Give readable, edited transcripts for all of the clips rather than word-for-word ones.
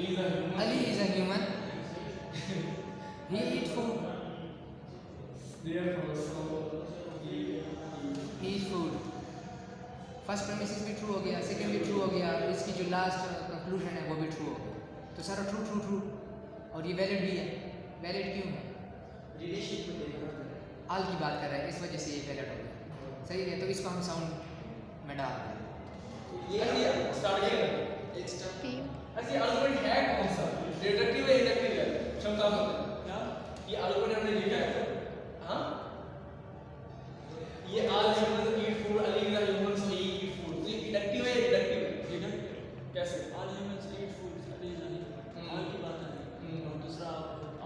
Ali is a human. He eat food. Therefore, so He eat food. First premises भी true हो गया, second भी true हो गया, इसकी जो लास्ट कंक्लूजन है वो भी ट्रू हो गया। तो सारा ट्रू ट्रू ट्रू और ये वैलिड भी है। वैलिड क्यों है? रिलेशन को देखना आल की बात कर रहा है, इस वजह से ये वैलिड हो गया। सही है, तो इसको हम साउंड में डाल रहे हैं। ये स्टार्ट किया एक स्टेप ऐसे आर्गुमेंट है कौन सा, डिडक्टिव है इंडक्टिव है, क्षमता क्या ये आर्गुमेंट हमने लिखा है। हाँ ये all humans eat food, Ali is a human so he eat food, ये इंडक्टिव है डिडक्टिव है? ठीक है कैसे all humans eat food, Ali is a all की बात है और दूसरा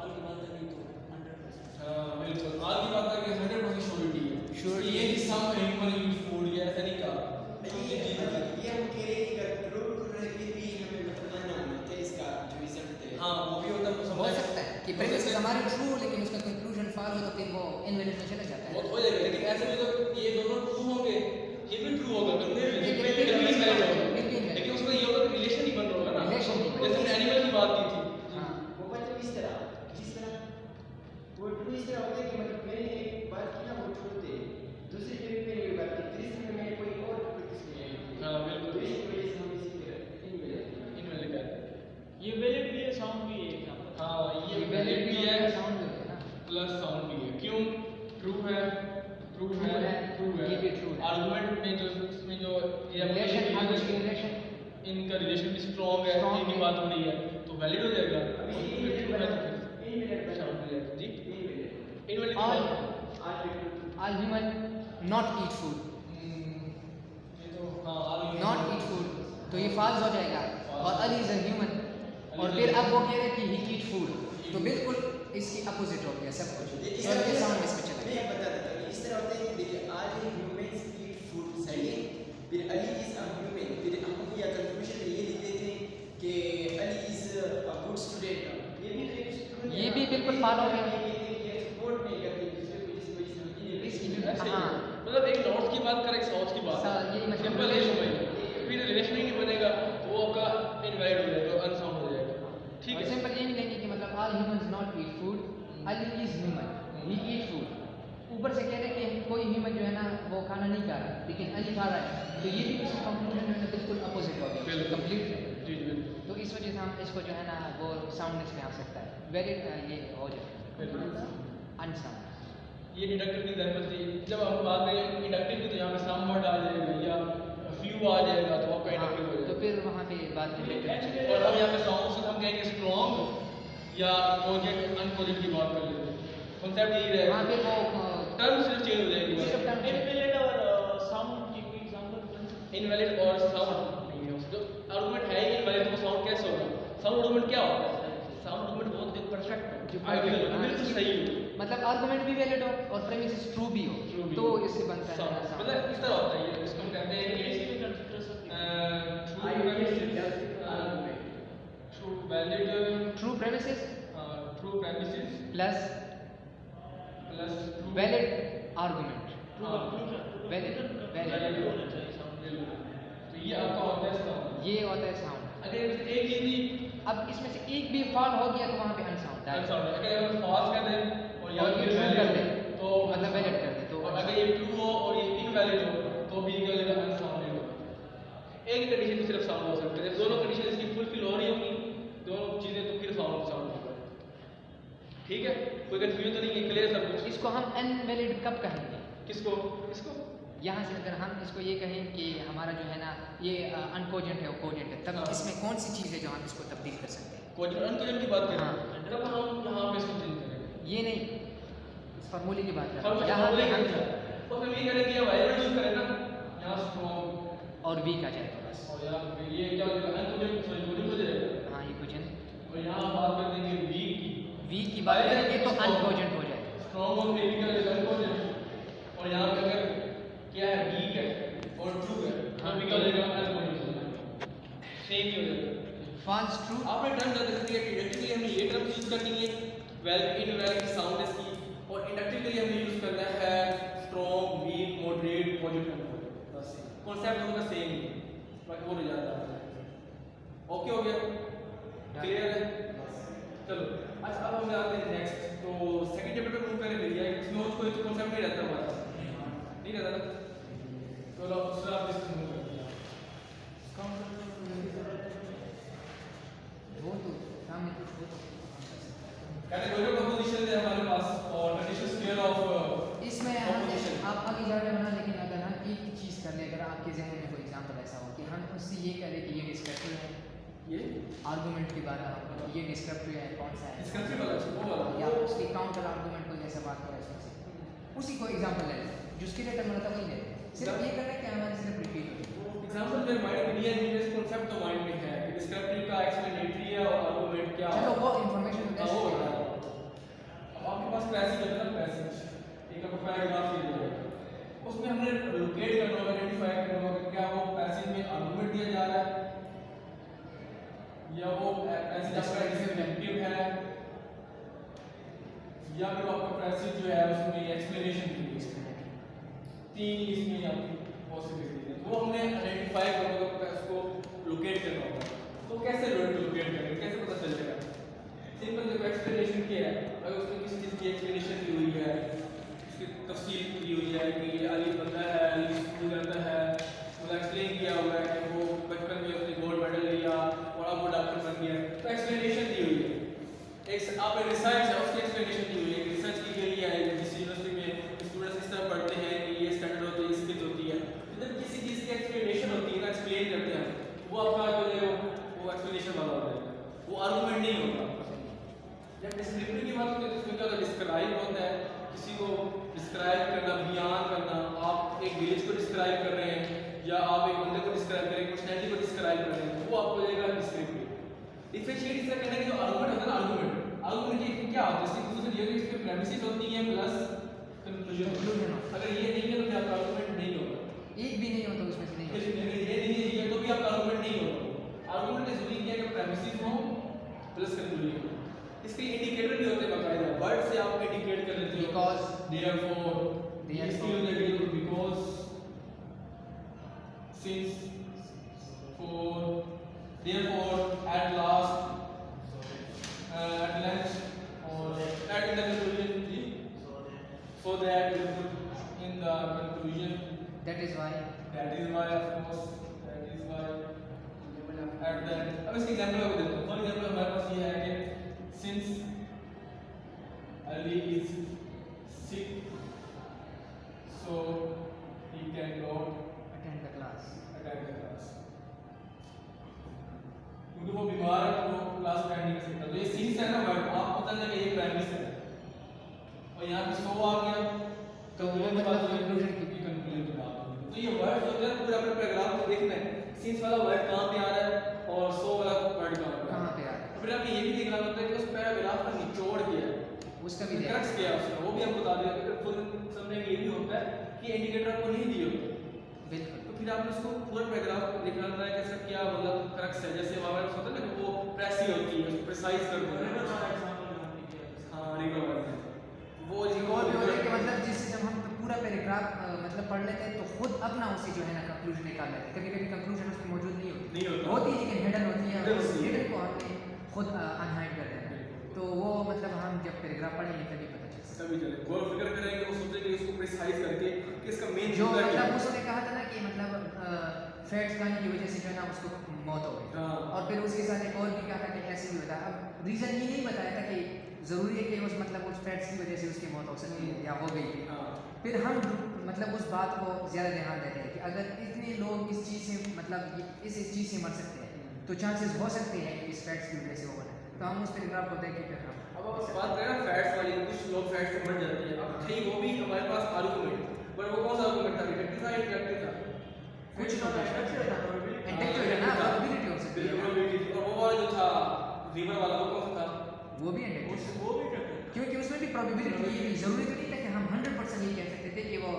ऑल की बात है नहीं तो 100%। हाँ बिल्कुल, आल की बात है कि 100% श्योरिटी है। Surety। ये कि सम ह्यूमन ईट फूड ये ऐसा नहीं कहा। ये हम कह रहे हैं कि अगर ट्रू रह के भी हमें मतलब मानना होना चाहिए इसका जो रिजल्ट है। हाँ वो भी होता है, हो सकता है कि प्रेमिसिस हमारे ट्रू हो लेकिन उसका कंक्लूजन फॉल हो तो फिर वो इनवैलिड में चला जाता है। बहुत हो जाएगा, लेकिन ऐसे में तो ये दोनों ट्रू होंगे, ये भी ट्रू होगा, लेकिन लेकिन उसमें ये होगा कि रिलेशन नहीं बन रहा होगा ना। Relation नहीं बन जैसे हमने एनिमल की बात की थी। हाँ, वो मतलब इस तरह जिस तरह वो ट्रू इस तरह होता है कि मतलब मैंने एक बात की ना वो ट्रू थे, दूसरी जगह पे ये बात की, तीसरी में मैंने कोई और किसी में हाँ बिल्कुल, तो इस वजह से हम इसी तरह इनमें लिखा है। ये वैलिड भी है, साउंड भी है एग्जांपल। हाँ ये वैलिड वैलिड भी है साउंड भी है ना। प्लस साउंड भी है। क्यों? ट्रू है, ट्रू True है, है, ट्रू है। ये भी true है। आर्गुमेंट में जो इसमें जो रिलेशन आपस की रिलेशन इनका रिलेशन भी स्ट्रॉन्ग है, Strong इनकी है। बात हो रही है तो वैलिड हो जाएगा। अभी और ये फिर true है तो मिनट फिर बना शाउट हो जाएगा। जी ये मिनट इनवैलिड All आज भी all human not eat food, ये तो हाँ not eat food, तो ये false हो जाएगा। और Ali is a human, और फिर अब वो कह रहे हैं कि he eat food, तो बिल्कुल इसकी अपोजिट हो गया सब कुछ। और ये साउंड इसमें चला मैं गया। बता देता हूँ इस तरह होता है कि देखिए आज ह्यूमंस ईट फूड सही है, फिर अली इज अ ह्यूमन, फिर हम या कंक्लूजन में ये लिख देते हैं कि Ali is a good student. ये भी तो एक student ये है। भी बिल्कुल fall हो गया। ये कहते हैं कि ये सपोर्ट नहीं करते दूसरे को, जिस वजह से हम इसकी ये जो ऐसे ही हाँ है। मतलब एक नॉर्थ की बात कर, एक साउथ की बात। ये मतलब सिंपल है समझ, फिर रिलेशन ही नहीं बनेगा तो वो आपका इनवैलिड हो जाएगा, अनसाउंड हो जाएगा। ठीक और है सिंपल ये नहीं लेंगे कि मतलब all humans not eat food, Ali is human, he eat food। ऊपर से कह रहे हैं कि कोई ह्यूमन जो है ना वो खाना नहीं खा रहा लेकिन अली खा रहा है, तो ये भी किसी कंक्लूजन में बिल्कुल अपोजिट हो गया, बिल्कुल। कंप्लीट है। जी जी बिल्कुल। तो इस वजह से हम इसको जो है ना वो साउंडनेस में आ सकता है, वेरी ये हो जाए अनसाउंड। ये डिडक्टिव की जरूरत थी। जब हम बात करें इंडक्टिव की तो यहाँ पे सम वर्ड आ जाएगा या फ्यू आ जाएगा तो आपका इंडक्टिव हो तो जाएगा। फिर वहाँ पे बात रिलेटेड और हम यहाँ पे साउंड से हम कहेंगे स्ट्रॉन्ग या कोजेंट अनकोजेंट की बात कर लेते हैं। कॉन्सेप्ट यही रहेगा, वहाँ पे वो टर्म सिर्फ चेंज हो जाएगी बस। सिर्फ term इनवैलिड और साउंड की कोई एग्जांपल बन सकता इनवैलिड और साउंड नहीं है, जो आर्गुमेंट है ही इनवैलिड तो साउंड कैसे होगा? साउंड आर्गुमेंट क्या होता है? साउंड आर्गुमेंट बहुत एक परफेक्ट जो हो, आइडियल हो, हाँ, बिल्कुल सही हो। मतलब आर्गुमेंट भी वैलिड हो और प्रेमिस ट्रू भी हो, True भी तो हो। इससे बनता है Sound, sound। मतलब इस तरह होता है ये, इसको हम कहते हैं है। कि ऐसे भी कर सकते हैं। true valid true premises true premises plus plus true valid argument, हाँ, valid valid होना चाहिए sound। बिल्कुल। तो ये आपका होता है sound। ये होता है साउंड। अगर इसमें एक चीज भी अब इसमें से एक भी फॉल हो गया तो वहाँ पे अनसाउंड है, sound है, अगर हम false कर दें और या और ये फिर true valid कर हो, दें, तो मतलब valid कर दें, तो और अगर ये true हो और ये invalid हो तो भी क्या लगेगा? unsound होगा। एक कंडीशन में सिर्फ साउंड हो सकते हैं, दोनों कंडीशन इसकी फुलफिल हो रही होंगी दोनों चीजें तो फिर साउंड होगा। ठीक है, कोई कंफ्यूजन तो नहीं है? क्लियर सब कुछ? इसको हम अनवैलिड कब कहेंगे? किसको किसको? यहाँ से अगर हम इसको ये कहें कि हमारा जो है ना ये अनकोजेंट है, कोजेंट है, तब हाँ। इसमें कौन सी चीज़ है जो हम इसको तब्दील कर सकते हैं? कोजेंट अनकोजेंट की बात करें हाँ। तब हम यहाँ पे इसको चेंज करेंगे। ये नहीं, इस फार्मूले की बात कर हम रहे हैं। यहाँ पे हम तो फिर ये करें कि वाइब्रेट यूज करें ना, यहाँ स्ट्रॉन्ग और वीक आ जाएगा बस। और यहाँ ये क्या हो जाएगा? अनकोजेंट सॉरी कोजेंट हो जाएगा। हाँ, ये कोजेंट और यहाँ बात कर देंगे वीक की, वीक की बात करेंगे तो अनकोजेंट हो जाएगा। स्ट्रॉन्ग और फेविकल इज अनकोजेंट। और यहाँ पे अगर क्या है वीक है और ट्रू है तो भी क्या हो जाएगा? अनकोजेंट। सेम ही हो जाएगा। फॉल्स ट्रू आपने टर्म जान सकते हैं कि इंडक्टिव के लिए हमने ये टर्म यूज करनी है वेल इनवैलिड साउंडनेस की, और इंडक्टिव के लिए हमें यूज करना है स्ट्रॉन्ग, वीक, मॉडरेट, पॉजिटिव। बस कॉन्सेप्ट दोनों का सेम ही है, बाकी वो नहीं जाता। ओके हो गया? क्लियर है? चलो अच्छा अब हम आते हैं नेक्स्ट। तो सेकंड चैप्टर पे मूव करें भैया, इसमें और कोई तो कॉन्सेप्ट नहीं रहता हमारा, नहीं रहता ना? चलो अब दूसरा आप इसमें मूव करते हैं। वो तो सामने कुछ हो तो कैटेगोरिकल कंपोजिशन है हमारे पास और कंडीशन स्केल ऑफ इसमें कंपोजिशन। आप आगे जा रहे हो ना, लेकिन अगर हम एक ही चीज़ कर ले, अगर आपके जहन में कोई एग्जांपल ऐसा हो कि हम उससे ये करें कि ये डिस्क्रिप्टिव है, ये आर्गूमेंट के बारे में ये डिस्क्रिप्टिव है कौन सा है, डिस्क्रिप्टिव वाला वो वाला या उसके काउंटर आर्गूमेंट को जैसे बात करें उसमें से उसी को एग्जांपल ले लें, जिसके लिए टर्म था वही ले लें। सिर्फ ये करना है कि हमारे सिर्फ रिपीट हो। एग्जांपल मेरे माइंड में नहीं है, मेरे कॉन्सेप्ट तो माइंड में है कि डिस्क्रिप्टिव का एक्सप्लेनेटरी है और आर्गुमेंट क्या चलो वो इंफॉर्मेशन हाँ, वो होता है। अब आपके पास पैसेज होता है ना, पैसेज एक आपका पैराग्राफ ले लिया, उसमें हमने लोकेट करना होगा, आइडेंटिफाई करना होगा कि क्या वो पैसेज में आर्गुमेंट दिया जा रहा है या वो पैसेज आपका डिस्क्रिप्टिव है या फिर आपका पैसेज जो है उसमें एक्सप्लेनेशन दी है। तीन इसमें आपकी पॉसिबिलिटी है, वो हमने आइडेंटिफाई करना होगा, उसको लोकेट करना होगा। तो कैसे लोकेट करेंगे, कैसे पता चलेगा? सिंपल देखो, एक्सप्लेनेशन क्या है, अगर उसमें किसी चीज़ की एक्सप्लेनेशन दी हुई है, उसकी तफसील दी हुई है कि ये अली बंदा है, अली स्कूल जाता है, मतलब एक्सप्लेन किया हुआ है कि वो बचपन में उसने गोल्ड मेडल लिया और अब वो डॉक्टर बन गया, तो एक्सप्लेनेशन दी हुई है। एक आप रिसर्च है, उसकी एक्सप्लेनेशन दी हुई है, रिसर्च की गई है जिस यूनिवर्सिटी में स्टूडेंट्स इस तरह पढ़ते हैं कि ये स्टैंडर्ड होती है, स्किल्स होती है, तो जब किसी चीज़ की एक्सप्लेनेशन होती है ना, एक्सप्लेन करते हैं, वो आपका जो है वो एक्सप्लेनेशन वाला हो जाएगा, वो आर्गुमेंट नहीं होगा। जब डिस्क्रिप्टिव की बात होती है तो इसमें क्या होता है, डिस्क्राइब होता है, किसी को डिस्क्राइब करना, बयान करना, आप एक विलेज को डिस्क्राइब कर रहे हैं या आप एक बंदे को डिस्क्राइब कर रहे हैं, पर्सनैलिटी को डिस्क्राइब कर रहे हैं, वो आपको जाएगा डिस्क्रिप्टिव। डिफरेंशिएट इसका कहना है कि जो आर्गुमेंट होता है ना, आर्गुमेंट की क्या होता है, इसकी ये कि इसमें प्रेमिसेस होती हैं प्लस कंक्लूजन। अगर ये नहीं है तो फिर आपका आर्गुमेंट नहीं होगा, एक भी नहीं होता उसमें से नहीं होता। अगर ये नहीं है ये तो भी आपका आर्गुमेंट नहीं होगा। आर्गुमेंट ने जरूरी किया कि प्रेमिसेस हो प्लस कंक्लूजन हो। इसके इंडिकेटर भी होते हैं बाकायदा, वर्ड से आप इंडिकेट कर लेते हो, Because, therefore, इसकी हो जाएगी because, since, for, therefore, at last, at length, or at in the conclusion, so that in the conclusion, That is why of course, that is why, at the end। अब इसके example आपको देता हूँ। For example हमारे पास ये है कि since Ali is sick, so he cannot attend the class. attend the class। क्योंकि वो बीमार है, वो क्लास अटेंड नहीं कर सकता। तो ये since है ना वर्ड, आप पता लगे ये प्रेमिस है और यहाँ पे so आ गया तो वो मतलब conclusion की कंक्लूजन की बात होगी। तो ये वर्ड होते हैं पूरा अपने पैराग्राफ में देखना है, since वाला वर्ड कहाँ पे आ रहा है और so वाला वर्ड कहाँ पे आ रहा है। कहाँ पे आ रहा है, फिर आपने ये भी देखना होता है कि उस पैराग्राफ का निचोड़ क्या है, उसका भी देखना क्रक्स क्या है उसका, वो भी हम बता देते हैं। फुल समझने के ये भी होता है कि इंडिकेटर आपको नहीं दिए होते, बिल्कुल। तो फिर आपने उसको पूरा पैराग्राफ देखना होता है कि इसका क्या मतलब क्रक्स है। जैसे हमारे पास होता है ना कि वो प्रेसी होती है, उसको प्रिसाइज कर दो। हाँ, रिकवर वो और भी होता है कि मतलब जिससे जब हम पूरा पैराग्राफ मतलब पढ़ लेते हैं तो खुद अपना उसे जो है ना कंक्लूजन निकाल लेते हैं। कभी कभी कंक्लूजन उसमें मौजूद नहीं होती नहीं होता। होती है, लेकिन हेडन होती है, Header उस होती है। हेडन को हमने खुद अनहाइड कर देना है। तो वो मतलब हम जब पैराग्राफ पढ़ेंगे तभी पता चल सकता तभी चले गौर फिक्र करेंगे, वो सोचेंगे इसको प्रिसाइज करके कि इसका मेन है। जो मतलब उसने कहा था ना कि मतलब फैट्स खाने की वजह से जो है ना उसको मौत हो गई, हाँ। और फिर उसके साथ एक और भी कहा था कि ऐसे भी बताया। अब रीज़न ये नहीं बताया था कि ज़रूरी है कि उस मतलब उस फैट्स की वजह से उसकी मौत हो सकती है या हो गई है। हाँ। फिर हम मतलब उस बात को ज़्यादा ध्यान देते हैं कि अगर इतने लोग इस चीज़ से मतलब इस चीज़ से मर सकते हैं तो चांसेस हो सकते हैं कि इस फैट्स की वजह से वो बने। तो हम उस पैराग्राफ को देख के फिर हम अब आप बात करें ना फैट्स वाली, कुछ लोग फैट से मर जाते हैं। अब थे वो भी हमारे पास आर्गुमेंट, बट वो कौन सा आर्गुमेंट था, रिडक्टिव था, इंडक्टिव था? कुछ लोग इंटेलेक्चुअल है ना, प्रोबेबिलिटी हो सकती है, प्रोबेबिलिटी। और वो वाला जो था रिवर वाला, वो कौन सा था? वो भी इंटेलेक्चुअल, क्योंकि उसमें भी प्रोबेबिलिटी ये भी ज़रूरी तो नहीं था कि हम 100% ये कह सकते थे कि वो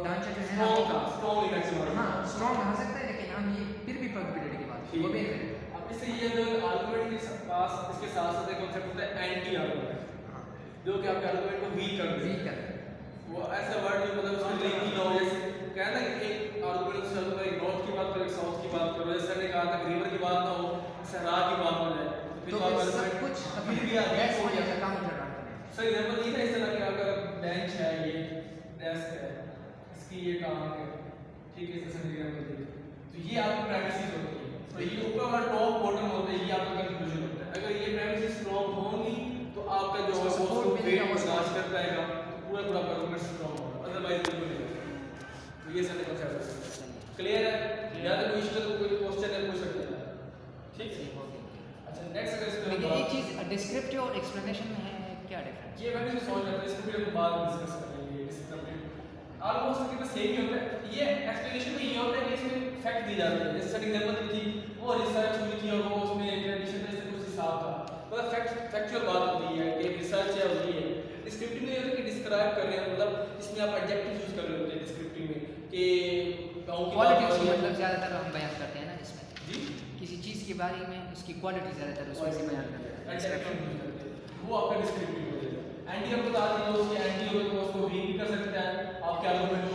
ढांचा जो है ना स्ट्रॉन्ग था, स्ट्रॉन्ग इंडक्टिव वाला। हाँ स्ट्रॉन्ग आ सकता है, लेकिन हम ये फिर भी प्रोबेबिलिटी की बात वो भी ठीक है। अब इससे ये जो आर्गुमेंट के पास इसके साथ साथ एक कॉन्सेप्ट होता है एंटी आर्गुमेंट, जो कि आपके आर्गुमेंट को वीक कर दे। वीक कर वो ऐसा वर्ड जो मतलब उसके लिंक ही ना हो, जैसे कहना कि एक आर्गुमेंट से एक नॉर्थ की बात करो, एक साउथ की बात करो, जैसे ने कहा था रिवर की बात ना हो, सहरा की बात हो जाए, इसकी ये टांग है, ठीक है, इसका सेंटीग्राम में देखिए। तो ये आपकी प्रेमिसेस होती है, तो ये ऊपर वाला टॉप बॉटम होता है, ये आपका कंक्लूजन होता है। अगर ये प्रेमिसेस स्ट्रांग होंगी तो आपका जो है वो उसको वेट बर्दाश्त कर पाएगा, तो पूरा पूरा आर्गुमेंट स्ट्रांग होगा, अदरवाइज बिल्कुल नहीं होगा। तो ये सारे कॉन्सेप्ट है, क्लियर है? या तो कोई इशू है तो कोई क्वेश्चन है पूछ सकते हैं, ठीक है? अच्छा नेक्स्ट अगर इसमें लेकिन एक चीज़ डिस्क्रिप्टिव और एक्सप्लेनेशन में है क्या डिफरेंस? ये मैंने जो सोच रहा था इसको भी हम बाद में डिस्कस करेंगे। डिस्क्रिप्टिव ऑलमोस्ट तकरीबन सेम ही होता है। ये एक्सप्लेनेशन में ये होता है कि इसमें फैक्ट दी जाती है, जैसे सर एग्जांपल दी थी वो रिसर्च हुई थी और वो उसमें ट्रेडिशन से कुछ हिसाब था, मतलब फैक्चुअल बात होती है कि रिसर्च है वही है। डिस्क्रिप्टिव में ये होता है कि डिस्क्राइब कर रहे हैं, मतलब इसमें आप एडजेक्टिव यूज कर रहे होते हैं डिस्क्रिप्टिव में कि गांव की बात क्वालिटी हो रही है। मतलब ज़्यादातर हम बयान करते हैं ना इसमें, जी किसी चीज़ के बारे में उसकी क्वालिटी ज़्यादातर उसमें से बयान करते हैं। एडजेक्टिव यूज करते हैं, वो आपका डिस्क्रिप्टिव हो जाएगा। एंटी हम बता दें तो उसके एंटी हो तो उसको वीक भी कर सकता है, आपके आर्गुमेंट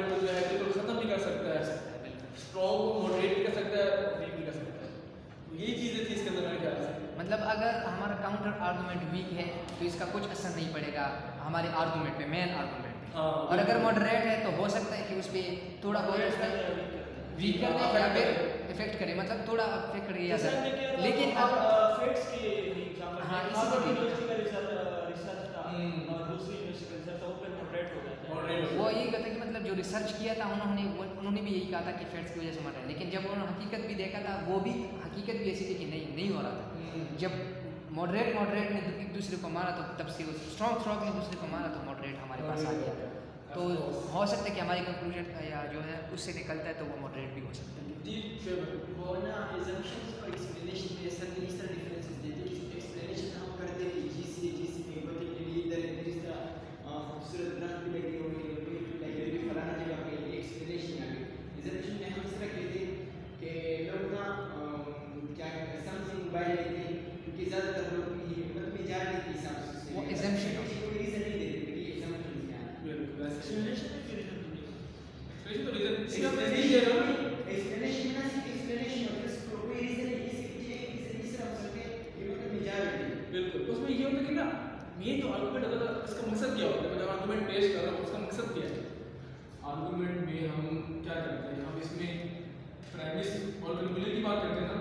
को जो है बिल्कुल खत्म भी कर सकता है, स्ट्रॉन्ग को मॉडरेट भी कर सकता है, वीक भी कर सकता है। तो यही चीजें थी इसके अंदर मेरे ख्याल से। मतलब अगर हमारा काउंटर आर्गुमेंट वीक है तो इसका कुछ असर नहीं पड़ेगा हमारे आर्गुमेंट पे, मेन आर्गुमेंट पे। हाँ, और अगर मॉडरेट है तो हो सकता है कि उस पर थोड़ा बहुत उसमें वीक कर दे या फिर इफेक्ट करे, मतलब थोड़ा इफेक्ट करे या सर। लेकिन अब फैक्ट्स के एग्जांपल हाँ, में इसी हार्वर्ड के लिए। यूनिवर्सिटी का रिसर्च था और दूसरी यूनिवर्सिटी का रिसर्च था, वो पे मॉडरेट हो जाता है। Moderate वो यही कहता है कि मतलब जो रिसर्च किया था उन्होंने भी यही कहा था कि फैट्स की वजह से मर रहा है, लेकिन जब उन्होंने हकीकत भी देखा था वो भी हकीकत भी ऐसी थी कि नहीं हो रहा था। जब मॉडरेट ने एक दूसरे को मारा तो तब से स्ट्रॉन्ग थ्रॉग ने दूसरे को मारा तो मॉडरेट हमारे पास आ गया। तो हो सकता है कि हमारी कंक्लूजन का या जो है उससे निकलता है तो वो मॉडरेट भी हो सकता है। जी फेवर वो ना assumptions और explanation में सर इस तरह differences देते हैं कि explanation हम करते हैं कि जिस hypothetically इधर इस तरह खूबसूरत दरख्त भी लगे हुए हैं, लगे हुए फलाना जगह पे explanation आ गई। assumption में हम इस तरह कहते हैं कि लोग ना क्या something by लेते हैं क्योंकि ज़्यादातर लोग ये मतलब majority के हिसाब से उससे वो assumption कोई reason नहीं देते कि assumptions क्या है। एक्सप्लेनेशन में क्यों रीजन तो रीजन explanation ना सिर्फ explanation होता है, उसको कोई reason नहीं, इस तरह हो सकते हैं ये मतलब majority। बिल्कुल उसमें ये होता है कि ना ये तो आर्गुमेंट अगर इसका मकसद क्या होता है, मैं जब आर्गुमेंट पेश कर रहा हूँ उसका मकसद क्या है। आर्गुमेंट में हम क्या करते हैं, हम इसमें प्रेमिस और कंक्लूजन की बात करते हैं ना।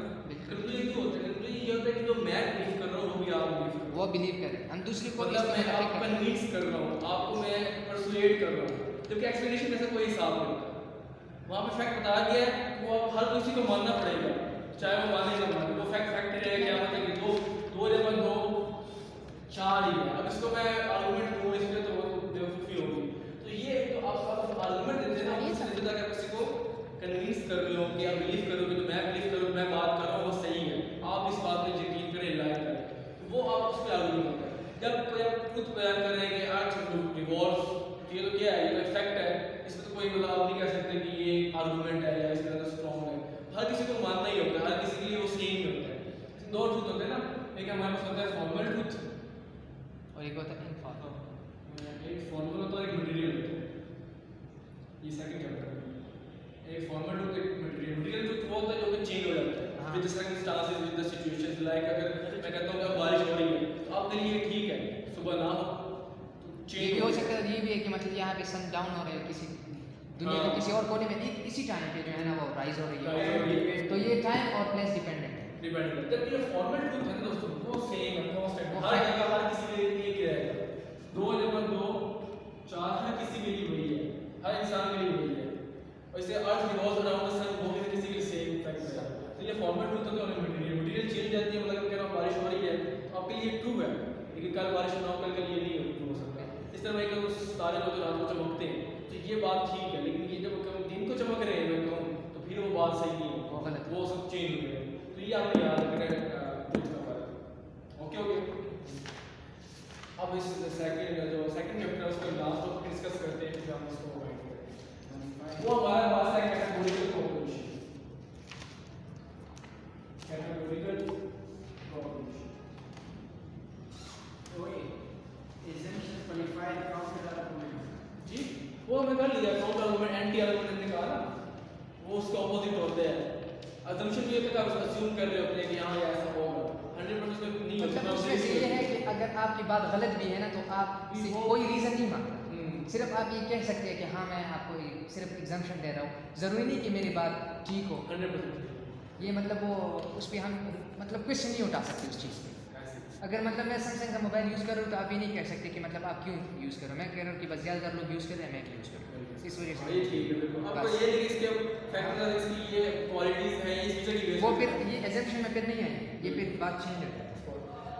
कंक्लूजन क्यों होता है, कंक्लूजन ये होता है कि जो मैं बिलीव कर रहा हूँ वो भी आप बिलीव करो, वो बिलीव करें, हम दूसरे को मतलब मैं इसमें आपको कन्विंस कर रहा हूँ, आपको मैं परसुएड कर रहा हूँ, जबकि एक्सप्लेनेशन में ऐसा कोई हिसाब नहीं होता। वहाँ पे फैक्ट बता गया है, वो आप हर किसी को मानना पड़ेगा, चाहे वो माने ना माने, वो फैक्ट ही रहेगा। क्या मतलब कि दो जब दो चार ही है, अब इसको मैं आर्गुमेंट दूँ इसमें तो वो बेवकूफ़ी होगी। तो ये तो आप आर्गुमेंट देते हैं ना, उससे देते ताकि आप किसी को कन्विंस कर रहे हो कि आप बिलीव करोगे, तो मैं बिलीव करूँ, मैं बात कर रहा हूँ वो सही है, आप इस बात में यकीन करें, रिलाई करें, तो वो आप उस पर आर्गुमेंट होता है। जब कोई आप खुद बयान कर रहे हैं कि अर्थ रिवॉल्व, ये तो क्या है, ये तो फैक्ट है, इसमें तो कोई मतलब आप नहीं कह सकते कि ये आर्गुमेंट है या इस तरह का स्ट्रॉन्ग है। हर किसी को मानना ही होता है, हर किसी के लिए वो सेम ही होता है। दो ट्रूथ होते हैं ना, एक हमारे पास होता है फॉर्मल ट्रूथ और एक होता है इनफॉर्मल। एक फॉर्मल होता है, एक मटेरियल होता है। ये सेकंड चैप्टर में एक फॉर्मल ट्रूथ, एक मटेरियल ट्रूथ वो होता है जो कि चेंज हो जाता है with the circumstances, with the situations. Like अगर मैं कहता हूँ कि बारिश हो रही है तो आपके लिए ठीक है, सुबह ना हो तो ये भी हो सकता है, ये भी है कि मतलब यहाँ पे सन डाउन हो रहा है किसी दुनिया के किसी और कोने में, इसी टाइम पे जो है ना वो राइज हो रही है, तो ये टाइम और प्लेस डिपेंडेंट है। डिपेंड करता है। जब ये फॉर्मल ट्रूथ है ना दोस्तों, वो सेम है, कांस्टेंट, वो हर fact- जगह हर किसी के लिए एक ही रहेगा। 2 × 2 4 हर किसी के लिए वही है, हर इंसान के लिए वही है। और इसे अर्थ रिवॉल्व्स अराउंड द सन, वो भी किसी के लिए सेम फैक्ट है। तो ये फॉर्मल ट्रूथ होता है। और मटेरियल चेंज जाती है, मतलब कह रहा हूँ बारिश हो रही है तो आपके लिए ट्रू है, लेकिन कल बारिश ना हो, कल के लिए नहीं ट्रू हो सकता। इस तरह मैं कहूँ तारे जो रात को चमकते हैं तो ये बात ठीक है, लेकिन ये जब हम दिन को चमक रहे हैं मैं कहूँ तो फिर वो बात सही नहीं है, वो गलत है। वो सब चेंज हो गए। तो ये आपने याद रखना है। Okay okay. अब इस सेकंड चैप्टर है उसका लास्ट टॉपिक डिस्कस करते हैं, फिर हम इसको वाइंड करते हैं। वो हमारा पास है categorical proposition. Categorical proposition assumption qualified counter argument। जी वो मैं कर लिया, काउंटर आर्गुमेंट, एंटी आर्गुमेंट हमने कहा ना, वो उसके ऑपोजिट होते हैं। अजम्पशन ये होता है कि आप अज्यूम कर रहे होते हैं कि हाँ ये ऐसा होगा, 100% नहीं होता। मतलब उसमें से ये है कि अगर आपकी बात गलत भी है ना तो आप कोई रीजन नहीं मांगता, सिर्फ आप ये कह सकते हैं कि हाँ मैं आपको सिर्फ एग्जाम्पशन दे रहा हूँ, ज़रूरी नहीं कि मेरी बात ठीक हो। 100% ये मतलब वो उस पर हम मतलब क्वेश्चन नहीं उठा सकते उस चीज़ पे। अगर मतलब मैं सैमसंग का मोबाइल यूज़ कर रहा हूँ तो आप ये नहीं कह सकते कि मतलब आप क्यों यूज़ करो, मैं कह रहा हूँ कि बस ज़्यादातर लोग यूज़ कर रहे हैं, मैं क्यों यूज़ करूँ, इस वजह ये से। ठीक है बिल्कुल। आपको बस। ये नहीं इसके फैक्टर इसकी ये क्वालिटीज हैं, ये फीचर की वो फिर ये एग्जाम्पशन में फिर नहीं आएंगे, ये फिर बात चेंज हो जाती है।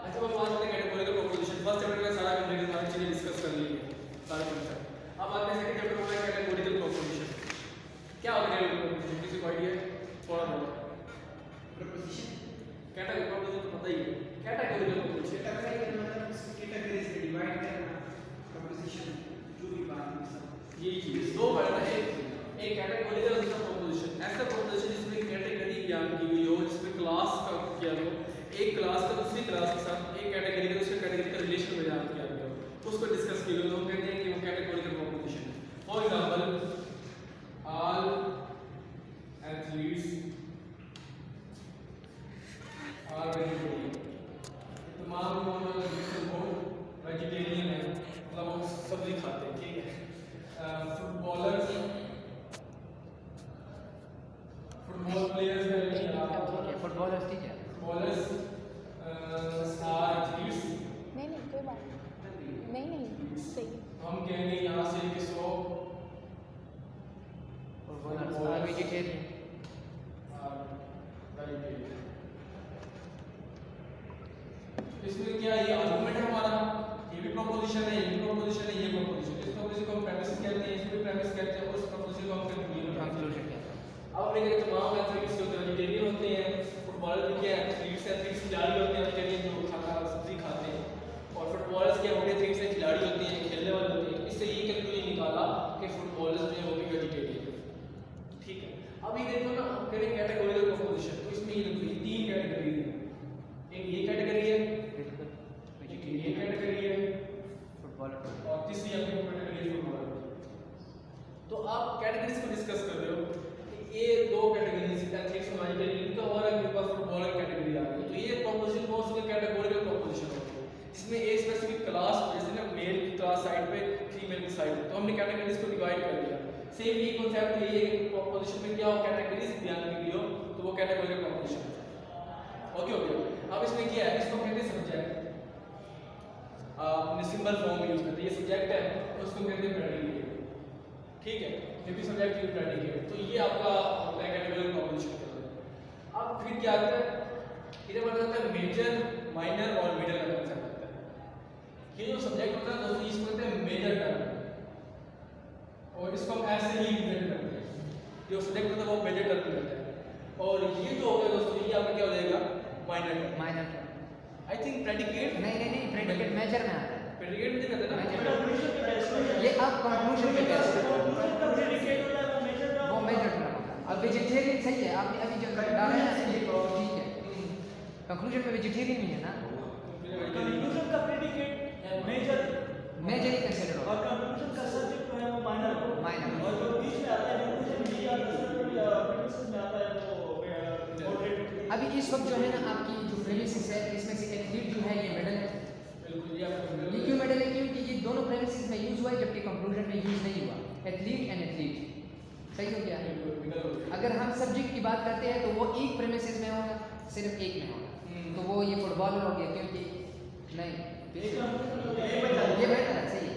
अच्छा वो बात करते हैं कैटेगोरिकल प्रोपोजिशन। फर्स्ट चैप्टर में सारा कंप्लीट सारी चीजें डिस्कस कर ली है, सारे कॉन्सेप्ट। अब आते हैं सेकंड चैप्टर में कैटेगोरिकल प्रोपोजिशन। क्या होता है कैटेगोरिकल प्रोपोजिशन, किसी को आइडिया है? थोड़ा बहुत प्रपोजिशन कैटेगोरिकल प्रोपोजिशन तो पता ही है। कैटेगोरिकल प्रोपोजिशन कैटेगरी मतलब उसको कैटेगरीज में डिवाइड करना, प्रपोजिशन जो भी बात है सब ये चीज दो पार्ट है, एक कैटेगोरिकल और दूसरा प्रोपोजिशन। ऐसा प्रोपोजिशन जिसमें कैटेगरी ज्ञान की हुई हो, जिसमें क्लास का किया हो, एक क्लास का दूसरी क्लास के साथ एक कैटेगरी का दूसरे कैटेगरी का रिलेशन में जान किया गया हो, उसको डिस्कस किया गया, तो हम कहते हैं कि वो कैटेगोरिकल प्रोपोजिशन है। For example all athletes are vegetarian. तमाम लोग वेजिटेरियन है, मतलब वो सब्जी खाते हैं, ठीक है। फुटबॉलर्स, फुटबॉल प्लेयर्स है, ठीक है, फुटबॉलर्स ठीक है। Footballers are athletes. नहीं नहीं कोई बात नहीं, नहीं नहीं सही है। हम कहेंगे यहाँ से कि 100 फुटबॉलर्स वेजिटेरियन। इसमें क्या ये आर्गुमेंट है हमारा, ये भी प्रोपोजिशन है, ये भी प्रोपोजिशन है, ये प्रोपोजिशन। इस प्रोपोजिशन को हम प्रेमिस कहते हैं, इसको भी प्रेमिस कहते हैं, और उस प्रोपोजिशन को हम कंक्लूजन कंक्लूजन क्या है? अब लेकिन तमाम एथलीट्स जो वेजिटेरियन होते हैं, फुटबॉलर भी क्या एथलीट्स खिलाड़ी होते हैं वेजिटेरियन जो खाना सब्जी खाते हैं, और फुटबॉलर्स क्या होते हैं एथलीट्स से खिलाड़ी होते हैं, खेलने वाले होते हैं। इससे ये कंक्लूजन निकाला कि फुटबॉलर्स जो है वो भी वेजिटेरियन है, ठीक है। अब ये देखो ना, हम करें कैटेगोरिकल प्रोपोजिशन, तो इसमें ये देखो ये तीन कैटेगरी है, एक ये कैटेगरी है, बिल्कुल एक ये कैटेगरी है, फुटबॉलर। और तीसरी आपकी कैटेगरी फुटबॉलर। तो आप कैटेगरीज को डिस्कस कर रहे हो कि ये दो कैटेगरीज एथलीट्स और वेजिटेरियन का, और आपके पास फुटबॉलर कैटेगरी आ गई, तो ये प्रोपोजिशन कौन सा कैटेगोरिकल प्रोपोजिशन होता है, जिसमें एक स्पेसिफिक क्लास, जैसे ना मेल की क्लास साइड पे, फीमेल की साइड पे, तो हमने कैटेगरीज को डिवाइड कर दिया। सेम ये कांसेप्ट यही है कि प्रोपोजिशन में क्या हो, कैटेगरीज बयान की गई हो, तो वो कैटेगोरिकल प्रोपोजिशन है। ओके हो गया। अब इसमें क्या है, इसको कहते हैं सब्जेक्ट, आपने सिंबल फॉर्म यूज करते हैं, ये सब्जेक्ट है, उसको कहते हैं प्रेडिकेट, ठीक है। ये भी सब्जेक्ट यूज प्रेडिकेट, तो ये आपका होता है कैटेगोरिकल प्रोपोजिशन का। अब फिर क्या आता है, इधर बढ़ जाता है मेजर, माइनर और मिडल का कांसेप्ट आता है। ये जो सब्जेक्ट होता है दोस्तों, इसको कहते हैं मेजर टर्म, और इसको हम ऐसे ही रिप्रेजेंट करते हैं, जो सब्जेक्ट होता है वो मेजर टर्म करता है। और ये जो होगा दोस्तों, ये आपका क्या हो जाएगा, minor term. Minor. I think predicate, नहीं प्रेडिकेट मेजर में आता है। प्रेडिकेट नहीं कहते ना, मेजर। ये अब कंक्लूजन पे बेस्ड है, वो मेजर टर्म होता है। अब वेजिटेरियन सही है, आपने अभी जो डाला है ना ये ठीक है, कंक्लूजन में वेजिटेरियन भी है ना, कंक्लूजन का प्रेडिकेट मेजर मेजर ही कंसीडर और होगा। कंक्लूजन का सब्जेक्ट जो है वो माइनर हो। Minor। और जो बीच में आता है कंक्लूजन या रिजल्ट या प्रेडिक्शन में आता है वो मॉडरेट। अभी इस वक्त जो है ना आपकी जो प्रेमिसेस है, इसमें से एथलीट जो है ये मेडल है। बिल्कुल ये आपका ये क्यों मेडल है, क्योंकि ये दोनों प्रेमिसेस में यूज हुआ है, जबकि कंक्लूजन में यूज नहीं हुआ। एथलीट एंड एथलीट सही हो गया। अगर हम सब्जेक्ट की बात करते हैं तो वो एक प्रेमिसेस में होगा, सिर्फ एक में होगा, तो वो ये फुटबॉलर हो गया, क्योंकि नहीं ये बेटर है, सही है।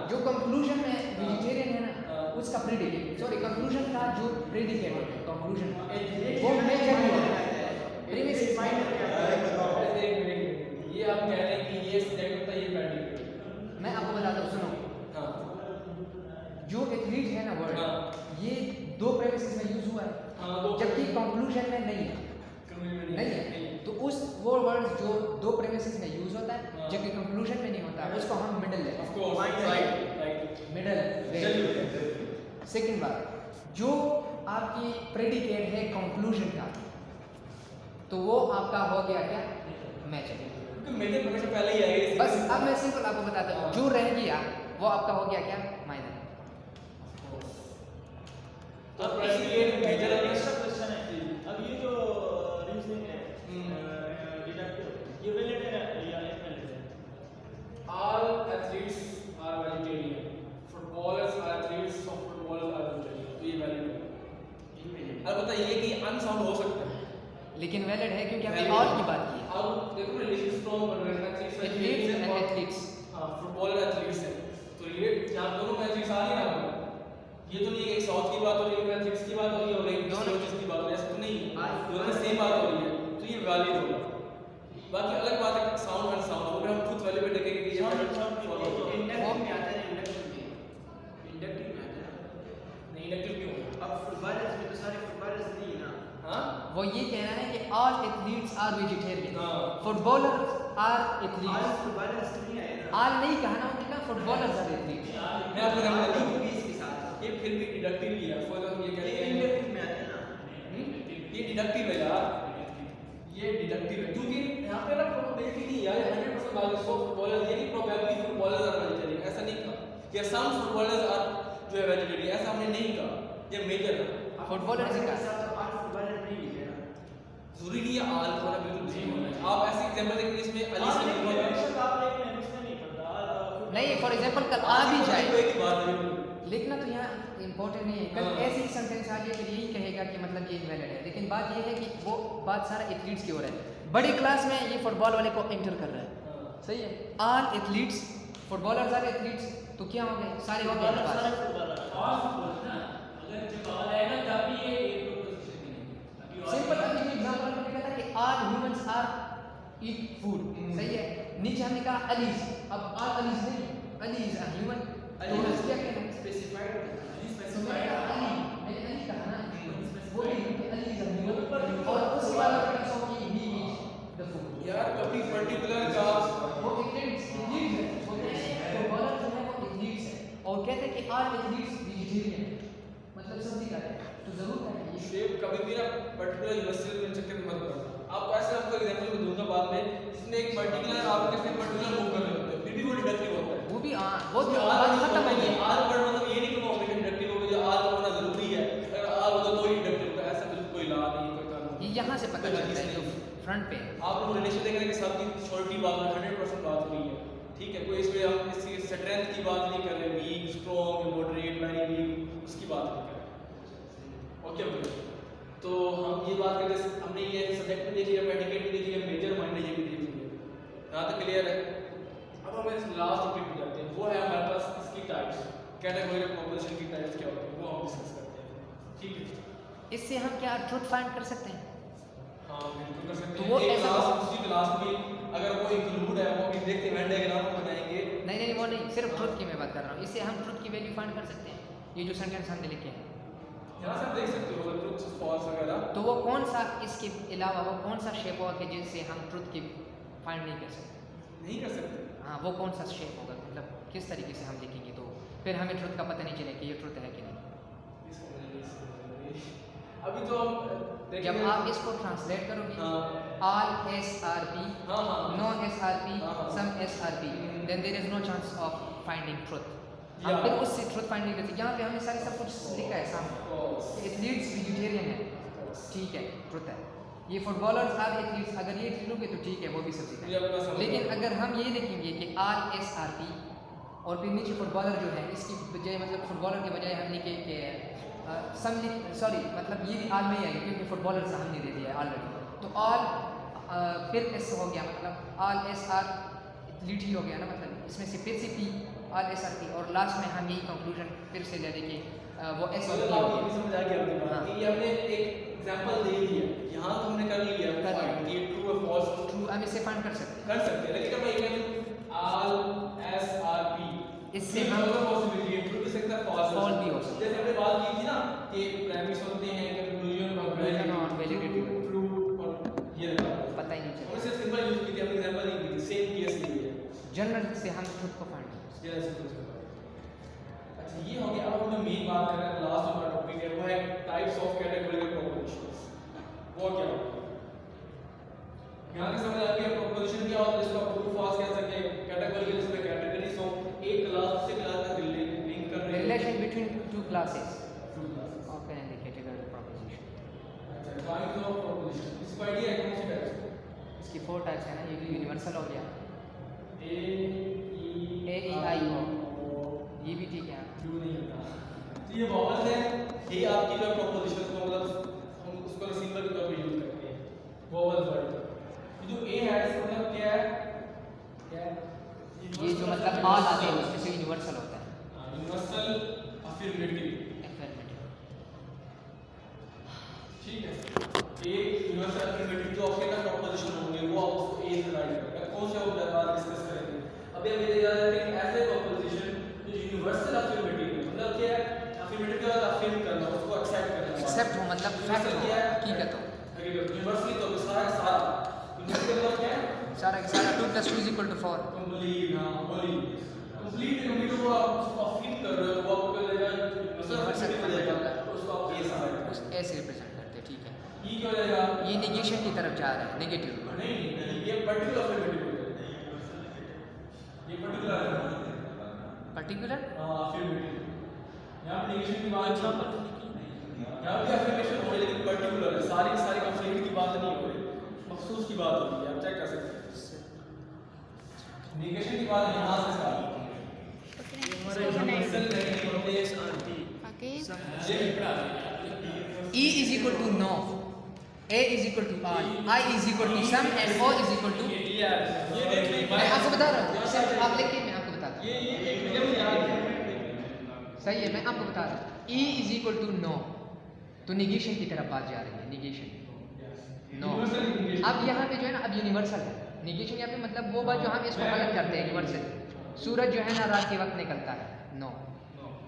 जो कंक्लूजन में वेजिटेरियन है ना, उसका प्रेडिकेट, सॉरी कंक्लूजन का जो प्रेडिकेट है कंक्लूजन वो मेजर नहीं होता है, प्रीमिस माइनर। ये आप कह रहे हैं कि ये सब्जेक्ट होता है, ये प्रेडिकेट। मैं आपको बताता हूँ, सुनो। हाँ जो एथलीट है ना वर्ड, ये दो प्रेमिसेस में यूज हुआ है, हाँ, दो जबकि कंक्लूजन में नहीं है, नहीं है। तो उस वो वर्ड जो दो प्रेमिसेस में यूज होता है, जबकि कंक्लूजन में नहीं होता, उसको हम मिडल लेते ऑफ हैं। Course right middle. सेकंड बात, जो आपकी प्रेडिकेट है कंक्लूजन का, तो वो आपका हो गया क्या, मेजर। क्योंकि मेजर हमेशा पहले ही आएगा। बस अब मैं सिंपल आपको बताता हूँ, जो रह गया वो आपका हो गया क्या, माइनर। तो प्रेडिकेट मेजर है। एक्स्ट्रा क्वेश्चन है, अब ये जो रीजनिंग है डिडक्टिव, ये वैलिड है या इनवैलिड है? All athletes are vegetarian. अलबत्ता ये कि अनसाउंड हो सकता है। लेकिन वैलिड है क्योंकि हमने ऑल की बात की है। अब देखो ना रिलेशन स्ट्रॉन्ग बन रहे हैं एथलीट्स एंड एथलीट्स। हाँ फुटबॉलर एथलीट्स है, तो ये यहाँ दोनों में एथलीट्स आ रही ना, ये तो नहीं है एक साउथ की बात हो रही है, एक एथलीट्स की बात हो रही है और एक दोनों की बात हो रही है, ऐसा तो नहीं है, दोनों में सेम बात हो रही है, तो ये वैलिड होगा। बाकी अलग बात है साउंड एंड साउंड, अगर हम ट्रुथ वैल्यू पे देखेंगे कि ये इंडक्टिव में आता है, इंडक्टिव में आता है। नहीं इंडक्टिव क्यों है? अब फुटबॉलर्स में तो सारे फुटबॉलर्स नहीं है ना। हाँ वो ये कहना है कि ऑल एथलीट्स आर वेजिटेरियन, हाँ। फुटबॉलर्स आर आज एथलीट्स। फुटबॉलर्स नहीं आए ना। ऑल नहीं कहा ना उन्होंने, फुटबॉलर्स आर एथलीट्स। मैं आपको एग्जांपल देता हूँ, भी इसके साथ ये फिर भी डिडक्टिव ही है, फॉर एग्जांपल ये कह ये रहे हैं इंडक्टिव में आता है ना। ये डिडक्टिव है यार, ये डिडक्टिव है क्योंकि यहाँ पे ना प्रोबेबिलिटी नहीं है यार, 100% बात है, 100 फुटबॉलर्स, ये नहीं प्रोबेबिलिटी फुटबॉलर्स आर वेजिटेरियन, ऐसा नहीं कहा, या सम फुटबॉलर्स आर जो है वेजिटेरियन, ऐसा हमने नहीं कहा, ये मेजर है। फुटबॉलर से के कहा साथ तो आज फुटबॉलर नहीं है ना। जरूरी नहीं है आल होना, बिल्कुल नहीं होना है। आप ऐसे एग्जांपल देखिए इसमें अली से आप लिखा बेशक आप लेकिन इसमें नहीं पता। नहीं, फॉर एग्जांपल कल आ भी जाए, कोई की बात नहीं, लिखना तो यहाँ इम्पोर्टेंट नहीं है, कल हाँ। ऐसी सेंटेंस आ जाए फिर यही कहेगा कि मतलब ये इनवैलिड है, लेकिन बात ये है कि वो बात सारा एथलीट्स की हो रहा है। बड़ी क्लास में ये फुटबॉल वाले को एंटर कर रहा है, सही है, all athletes, footballers are athletes, तो क्या हो गए, सारे हो गए सारे पास। फुटबॉलर और फुटबॉल ना, अगर जब बॉल आएगा तब भी ये एक दो पोजीशन मिलेगी। अभी सिंपल अभी जो एग्जांपल हमने कहा था कि all humans are eat food, सही है, नीचे हमने कहा अलीज, अब ऑल अलीज नहीं, अलीज आर ह्यूमन, तो क्या कहना है स्पेसिफाइड तो मैंने कहा अली, मैंने अली कहा ना, वो भी अली इज अ ह्यूमन, और उसके बाद मैंने कहा कि ही ईट द फूड। यार कभी पर्टिकुलर का वो एथलीट्स है, बोलते हैं फुटबॉलर जो है वो एथलीट्स है, और कहते हैं कि ऑल एथलीट्स वेजिटेरियन है, मतलब सब्जी खाते हैं, तो जरूर खाएंगे ये। शेप कभी भी ना पर्टिकुलर यूनिवर्सिटी में चक्कर मत करना। आप ऐसे आपको एग्जांपल में दूंगा बाद में, जिसमें एक पर्टिकुलर आप किसी पर्टिकुलर मूव कर रहे होते हैं, फिर भी वो डिडक्टिव होता है। वो भी हाँ, वो उसमें तो आर बात नहीं खत्म होता हो है, गई। आर पर मतलब ये नहीं कि वो ऑब्लिगेट डिडक्टिव हो गया, आर होना जरूरी है, अगर आर होगा तो ही डिडक्टिव होगा, ऐसा बिल्कुल कोई ला नहीं, कोई कानून ये यहाँ से पता चलता है जो फ्रंट पे है। आप लोग रिलेशन देख रहे हैं कि सबकी छोटी बात में 100% बात हो रही है, ठीक है, कोई इसमें हम किसी स्ट्रेंथ की बात नहीं कर रहे, weak, strong, moderate, very weak, उसकी बात नहीं कर रहे। ओके ओके, तो हम ये बात करते हैं, हमने ये सब्जेक्ट भी देख लिया, प्रेडिकेट भी देख लिया, मेजर माइंड ये भी देख लिया, यहाँ तक क्लियर है। अब हम इस लास्ट टॉपिक पे जाते हैं, वो है हमारे पास इसकी टाइप्स, कैटेगोरिकल कंपोजिशन की टाइप्स क्या होती है, वो हम डिस्कस करते हैं, ठीक है। इससे हम क्या ट्रुथ फाइंड कर सकते हैं? हाँ बिल्कुल कर सकते तो हैं। वो एक ऐसा क्लास दूसरी क्लास में अगर वो इंक्लूड है, वो भी देखते हैं डायग्राम बनाएंगे। नहीं नहीं, वो नहीं, सिर्फ ट्रुथ की मैं बात कर रहा हूँ, इससे हम ट्रुथ की वैल्यू फाइंड कर सकते हैं, ये जो सेंटेंस हमने लिखे हैं। यहाँ से आप देख सकते हो ट्रुथ फॉल्स वगैरह। तो वो कौन सा, इसके अलावा वो कौन सा शेप होगा कि जिससे हम ट्रुथ की फाइंड नहीं कर सकते? नहीं कर सकते। हाँ, वो कौन सा शेप होगा, मतलब किस तरीके से हम लिखेंगे तो फिर हमें ट्रुथ का पता नहीं चलेगा कि ये ट्रुथ है कि नहीं। अभी तो हम जब देखेंगे। आप इसको ट्रांसलेट करोगे, हाँ ऑल SRP, हाँ हाँ नो SRP, हाँ। Some SRP, then there is no chance of finding truth. Yeah. हम फिर उससे ट्रुथ फाइंड नहीं करते। यहाँ पे हमने सारे सब कुछ लिखा है सामने, एथलीट्स वेजिटेरियन है, ठीक है, ट्रुथ है। ये फुटबॉलर्स आर एथलीट्स, अगर ये लिखोगे तो ठीक है, वो भी सब्जी ये अपना है। समझ लेकिन लो। अगर हम ये लिखेंगे कि ऑल SRP और फिर नीचे फुटबॉलर जो है, इसकी बजाय मतलब फुटबॉलर के बजाय हम लिखे कि सम, सॉरी मतलब ये भी ऑल में ही आएगा क्योंकि फुटबॉलर से हमने दे दिया है ऑलरेडी, तो ऑल फिर एस हो गया, मतलब ऑल SR एथलीट ही हो गया ना, मतलब इसमें से फिर से P ऑल SRP, और लास्ट में हम यही कंक्लूजन फिर से ले देंगे वो S मतलब आपको ये समझ आ गया अपनी बात कि ये हमने एक एग्जांपल दे दिया, यहाँ तो हमने कर लिया कर लिया। फाइंड ये ट्रू और फॉल्स ट्रू हम इसे फाइंड कर सकते हैं। कर सकते हैं, लेकिन अब मैं ऑल SRP इससे ये हम दोनों पॉसिबिलिटी है, ट्रू भी सकता है, फॉल्स False भी हो सकता है। जैसे हमने बात की थी ना कि प्रेमिस होते हैं, कंक्लूजन और Conclusion और validity। ट्रू और ये लगा पता ही नहीं हमने चलता, सिर्फ सिंपल यूज की थी, हमने एग्जांपल नहीं की थी, सेम केस लिए है जनरल से हम ट्रुथ को फाइंड कर सकते जैसे कुछ करना। अच्छा ये हो गया। अब हम मेन बात कर रहे हैं, लास्ट हमारा टॉपिक है वो है टाइप्स ऑफ कैटेगोरिकल प्रोपोजिशंस। वो क्या होता है, यहाँ के समझ आ गया प्रोपोजिशन क्या होता है, इसको ट्रू फॉल्स कह सकते हैं, कैटेगोरिकल इसमें कैटेगरीज हो, एक क्लास दूसरे क्लास का लिंक कर रहे हैं। हैं, relation between two classes two classes. Of an categorical proposition. अच्छा टाइप्स ऑफ प्रोपोजिशन, इसका आईडिया है कौन सी टाइप्स? इसकी 4 टाइप्स है ना, ये भी यूनिवर्सल हो गया, ए ई आई ओ, ये भी ठीक है। क्यों नहीं होता? तो ये वॉवल्स हैं, ये आपकी जो प्रोपोजिशंस को मतलब उसको सिंबल के तौर पे यूज करते हैं वोवल वर्ड। जो ए है इसका मतलब क्या है? क्या है? ये जो मतलब ऑल आते हैं उसमें से यूनिवर्सल होता है। यूनिवर्सल अफर्मेटिव, ठीक है। ए यूनिवर्सल अफर्मेटिव जो आपके ना प्रोपोजिशन होंगे वो आप उसको ए से राइट करेंगे। कौन से वो बात डिस्कस करेंगे। अभी हम ये याद रखते हैं ऐसे प्रोपोजिशन जो यूनिवर्सल अफर्मेटिव है, मतलब क्या है? अफर्मेटिव का अफर्म करना, उसको एक्सेप्ट करना। एक्सेप्ट हो मतलब फैक्ट हो, हकीकत हो। यूनिवर्सली तो सारा सारा यूनिवर्सल मतलब क्या है? सारा का सारा 2 + 2 = 4। कंप्लीट, हां होली कंप्लीट कंप्लीट को आप उसको अफर्म कर रहे हो तो वो आपको लगेगा यूनिवर्सल यूनिवर्सल उसको आप ए से उस ए से रिप्रेजेंट करते हैं, ठीक है। ये क्या हो जाएगा? ये नेगेशन की तरफ जा रहा है, नेगेटिव। नहीं ये पर्टिकुलर अफर्मेटिव हो जाएगा। ये पर्टिकुलर पर्टिकुलर अफर्मेटिव यहां पे नेगेशन की बात यहां पे अफर्मेशन हो रही है लेकिन पर्टिकुलर है, सारी की सारी कंप्लीट की बात नहीं हो रही, मखसूस की बात हो रही है। आप चेक कर सकते हैं नेगेशन की बात यहां से स्टार्ट होती है। इसको बनाएंगे आगे। E = no, A = all, I = some and O = मैं आपको बता रहा हूँ, आप लिखिए, मैं आपको बताता हूँ। सही है, मैं आपको बता रहा हूँ। E = no, तो निगेशन की तरफ बात जा रही है, निगेशन नो। अब यहाँ पे जो है ना, अब यूनिवर्सल है निगेशन। यहाँ पे मतलब वो बात जो हम इसको अलग करते हैं यूनिवर्सल। सूरज जो है ना रात के वक्त निकलता है, नो।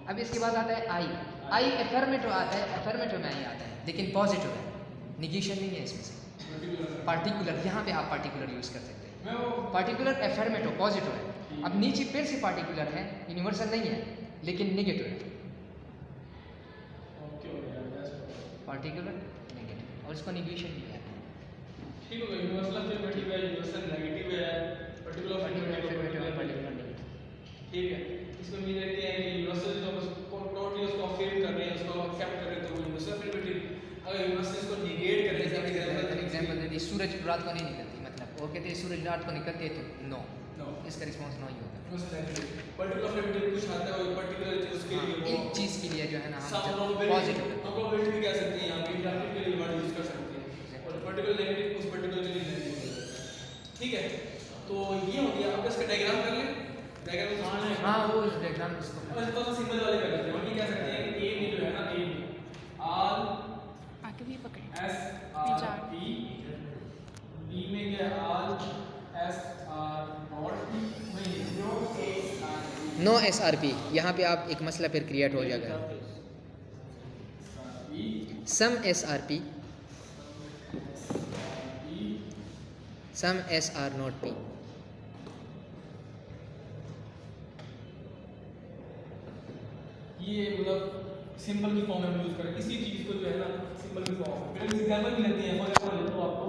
अब इसके बाद आता है आई एफर्मेटिव आता है, एफर्मेटिव में आई आता है लेकिन पॉजिटिव है, निगेशन नहीं है इसमें से। पार्टिकुलर, यहाँ पे आप पार्टिकुलर यूज़ कर सकते हैं। पार्टिकुलर एफर्मेटिव पॉजिटिव है। अब नीचे फिर से पार्टिकुलर है, यूनिवर्सल नहीं है लेकिन नेगेटिव है। पार्टिकुलर नेगेटिव और इसको निगेशन भी कहते हैं। ठीक हो गया। यूनिवर्सल अफर्मेटिव है, यूनिवर्सल नेगेटिव है, पर्टिकुलर अफर्मेटिव है, पर्टिकुलर नेगेटिव। ठीक है। इसमें मीन रखते हैं कि यूनिवर्सल जो उसको टोटली उसको अफर्म कर रहे हैं, उसको एक्सेप्ट कर रहे हैं तो वो यूनिवर्सल अफर्मेटिव। अगर यूनिवर्सल इसको नेगेट कर रहे हैं, एग्जांपल दे दी, सूरज रात को नहीं निकलती, मतलब वो कहते हैं सूरज रात को निकलती है तो नो, इसका रिस्पांस नो ही होता है। पर्टिकुलर अफर्मेटिव कुछ आता है वो पर्टिकुलर चीज के लिए, एक चीज के लिए जो है ना हम पॉजिटिव पॉजिटिव भी कह सकते हैं, यहाँ पे इंडक्टिव के लिए वर्ड यूज कर सकते हैं और पर्टिकुलर नेगेटिव उस पर्टिकुलर के लिए नेगेटिव। ठीक है, तो ये हो गया। अब इसका डायग्राम कर ले। डायग्राम हाँ वो डायग्राम इसको और इसको तो सिंबल वाले कर लेते हैं। हम ये कह सकते हैं कि ए में जो है ना, ए में आर आगे भी पकड़े। एस आर पी, बी में क्या R S R not P, वही जो ए आर नो SRP। यहाँ पे आप एक मसला फिर क्रिएट हो जाएगा। सम SRP, some SR not P। ये मतलब सिंबल की फॉर्म में यूज करें किसी चीज को जो है ना सिंबल की फॉर्म में। एग्जांपल भी लेते हैं, फॉर एग्जांपल तो आपको